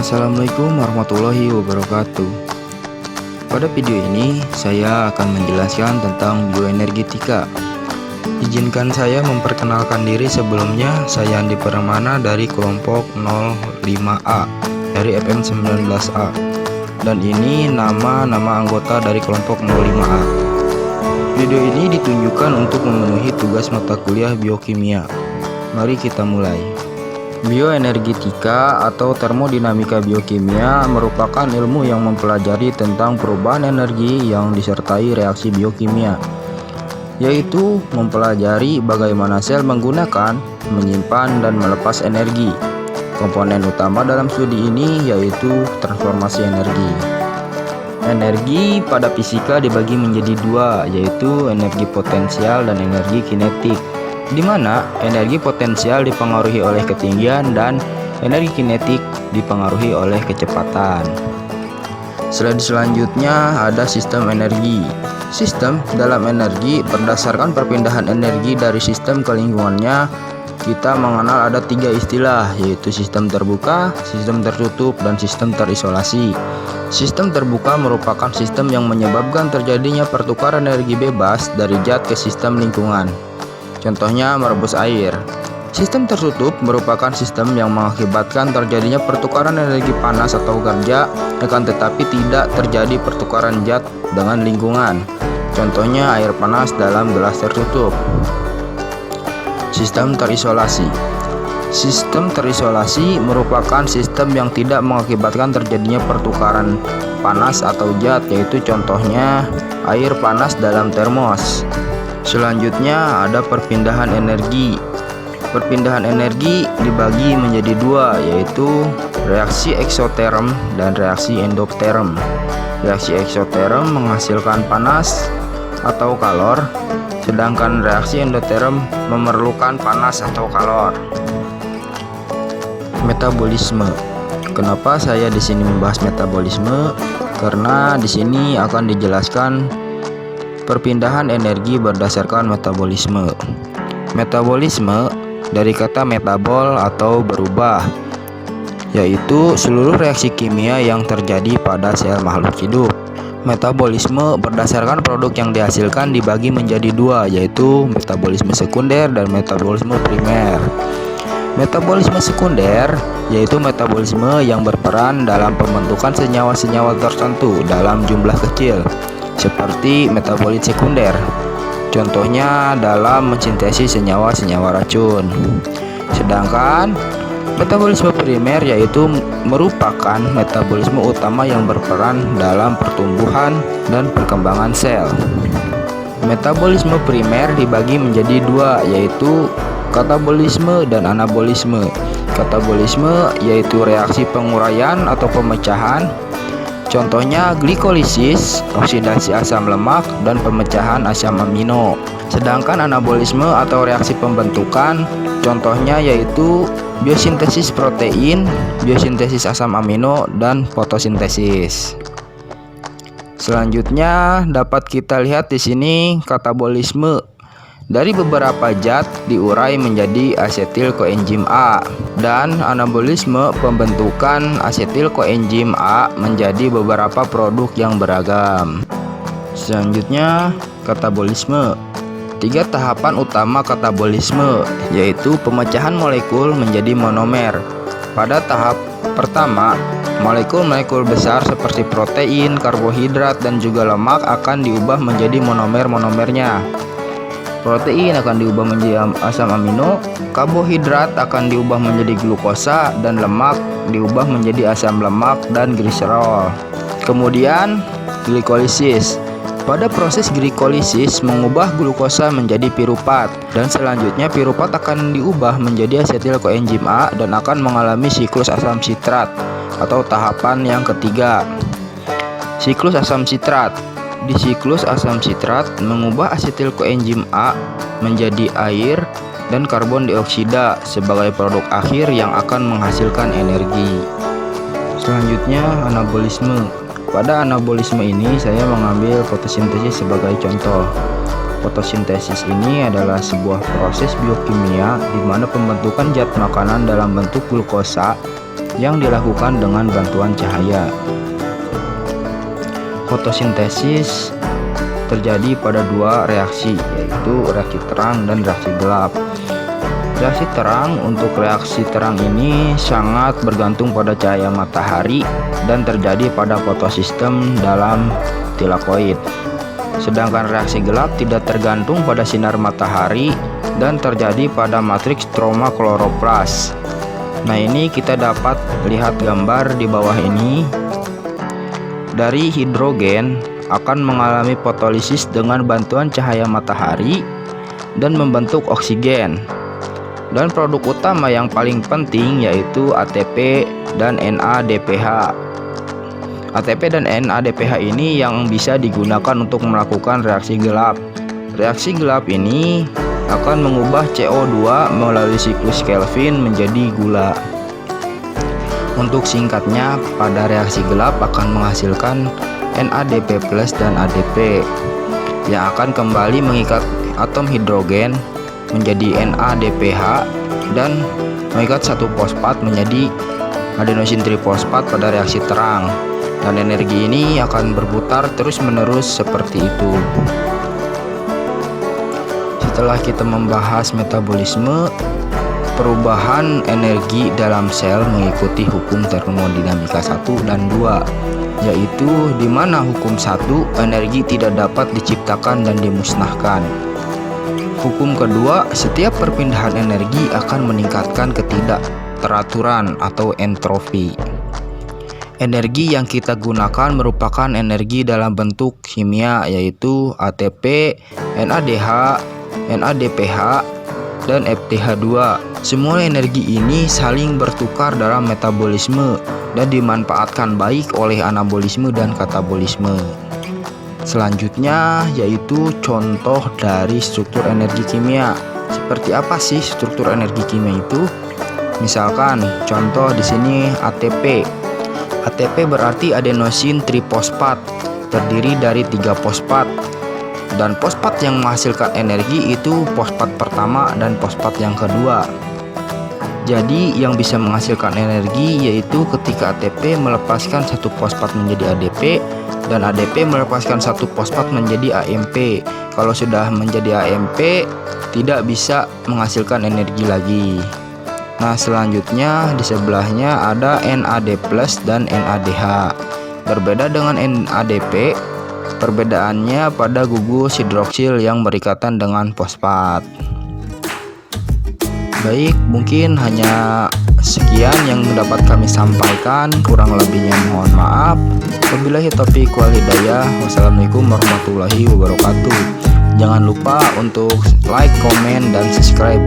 Assalamualaikum warahmatullahi wabarakatuh. Pada video ini saya akan menjelaskan tentang bioenergetika. Izinkan saya memperkenalkan diri. Sebelumnya, saya Andi Permana dari kelompok 05A dari FM 19A, dan ini nama anggota dari kelompok 05A. Video ini ditunjukkan untuk memenuhi tugas mata kuliah biokimia. Mari kita mulai. Bioenergetika atau termodinamika biokimia merupakan ilmu yang mempelajari tentang perubahan energi yang disertai reaksi biokimia, yaitu mempelajari bagaimana sel menggunakan, menyimpan, dan melepas energi. Komponen utama dalam studi ini yaitu transformasi energi. Energi pada fisika dibagi menjadi dua, yaitu energi potensial dan energi kinetik, di mana energi potensial dipengaruhi oleh ketinggian dan energi kinetik dipengaruhi oleh kecepatan. Selanjutnya ada sistem energi. Sistem dalam energi berdasarkan perpindahan energi dari sistem ke lingkungannya. Kita mengenal ada tiga istilah, yaitu sistem terbuka, sistem tertutup, dan sistem terisolasi. Sistem terbuka merupakan sistem yang menyebabkan terjadinya pertukaran energi bebas dari zat ke sistem lingkungan. Contohnya merebus air. Sistem tertutup merupakan sistem yang mengakibatkan terjadinya pertukaran energi panas atau kerja, akan tetapi tidak terjadi pertukaran zat dengan lingkungan. Contohnya air panas dalam gelas tertutup. Sistem terisolasi. Sistem terisolasi merupakan sistem yang tidak mengakibatkan terjadinya pertukaran panas atau zat, yaitu contohnya air panas dalam termos. Selanjutnya ada perpindahan energi. Perpindahan energi dibagi menjadi dua, yaitu reaksi eksoterm dan reaksi endoterm. Reaksi eksoterm menghasilkan panas atau kalor, sedangkan reaksi endoterm memerlukan panas atau kalor. Metabolisme. Kenapa saya di sini membahas metabolisme? Karena di sini akan dijelaskan perpindahan energi berdasarkan metabolisme. Metabolisme dari kata metabol atau berubah, yaitu seluruh reaksi kimia yang terjadi pada sel makhluk hidup. Metabolisme berdasarkan produk yang dihasilkan dibagi menjadi dua, yaitu metabolisme sekunder dan metabolisme primer. Metabolisme sekunder yaitu metabolisme yang berperan dalam pembentukan senyawa-senyawa tertentu dalam jumlah kecil, seperti metabolit sekunder, contohnya dalam mensintesis senyawa-senyawa racun. Sedangkan metabolisme primer yaitu merupakan metabolisme utama yang berperan dalam pertumbuhan dan perkembangan sel. Metabolisme primer dibagi menjadi dua, yaitu katabolisme dan anabolisme. Katabolisme yaitu reaksi penguraian atau pemecahan, contohnya glikolisis, oksidasi asam lemak, dan pemecahan asam amino. Sedangkan anabolisme atau reaksi pembentukan, contohnya yaitu biosintesis protein, biosintesis asam amino, dan fotosintesis. Selanjutnya dapat kita lihat di sini katabolisme. Dari beberapa zat diurai menjadi asetil koenzim A, dan anabolisme pembentukan asetil koenzim A menjadi beberapa produk yang beragam. Selanjutnya katabolisme. Tiga tahapan utama katabolisme, yaitu pemecahan molekul menjadi monomer. Pada tahap pertama, molekul-molekul besar seperti protein, karbohidrat, dan juga lemak akan diubah menjadi monomer-monomernya. Protein akan diubah menjadi asam amino, karbohidrat akan diubah menjadi glukosa, dan lemak diubah menjadi asam lemak dan gliserol. Kemudian glikolisis. Pada proses glikolisis mengubah glukosa menjadi piruvat, dan selanjutnya piruvat akan diubah menjadi asetil koenzim A dan akan mengalami siklus asam sitrat atau tahapan yang ketiga. Siklus asam sitrat. Di siklus asam sitrat mengubah asetil koenzim A menjadi air dan karbon dioksida sebagai produk akhir yang akan menghasilkan energi. Selanjutnya anabolisme. Pada anabolisme ini saya mengambil fotosintesis sebagai contoh. Fotosintesis ini adalah sebuah proses biokimia di mana pembentukan zat makanan dalam bentuk glukosa yang dilakukan dengan bantuan cahaya. Fotosintesis terjadi pada dua reaksi, yaitu reaksi terang dan reaksi gelap. Reaksi terang, untuk reaksi terang ini sangat bergantung pada cahaya matahari dan terjadi pada fotosistem dalam tilakoid. Sedangkan reaksi gelap tidak tergantung pada sinar matahari dan terjadi pada matriks stroma kloroplas. Nah, ini kita dapat lihat gambar di bawah ini. Dari hidrogen akan mengalami fotolisis dengan bantuan cahaya matahari dan membentuk oksigen. Dan produk utama yang paling penting yaitu ATP dan NADPH. ATP dan NADPH ini yang bisa digunakan untuk melakukan reaksi gelap. Reaksi gelap ini akan mengubah CO2 melalui siklus Kelvin menjadi gula. Untuk singkatnya, pada reaksi gelap akan menghasilkan NADP+ dan ADP yang akan kembali mengikat atom hidrogen menjadi NADPH dan mengikat satu fosfat menjadi adenosin trifosfat pada reaksi terang, dan energi ini akan berputar terus-menerus seperti itu. Setelah kita membahas metabolisme, perubahan energi dalam sel mengikuti hukum termodinamika 1 dan 2, yaitu di mana hukum 1, energi tidak dapat diciptakan dan dimusnahkan. Hukum kedua, setiap perpindahan energi akan meningkatkan ketidakteraturan atau entropi. Energi yang kita gunakan merupakan energi dalam bentuk kimia, yaitu ATP, NADH, NADPH, dan FTH2. Semua energi ini saling bertukar dalam metabolisme dan dimanfaatkan baik oleh anabolisme dan katabolisme. Selanjutnya yaitu contoh dari struktur energi kimia. Seperti apa sih struktur energi kimia itu? Misalkan contoh di sini ATP. ATP berarti adenosin trifosfat, terdiri dari 3 fosfat. Dan fosfat yang menghasilkan energi itu fosfat pertama dan fosfat yang kedua. Jadi yang bisa menghasilkan energi yaitu ketika ATP melepaskan satu fosfat menjadi ADP dan ADP melepaskan satu fosfat menjadi AMP. Kalau sudah menjadi AMP tidak bisa menghasilkan energi lagi. Nah, selanjutnya di sebelahnya ada NAD+ dan NADH. Berbeda dengan NADP, perbedaannya pada gugus hidroksil yang berikatan dengan fosfat. Baik, mungkin hanya sekian yang dapat kami sampaikan, kurang lebihnya mohon maaf. Wabillahi taufiq wal hidayah. Wassalamualaikum warahmatullahi wabarakatuh. Jangan lupa untuk like, komen, dan subscribe.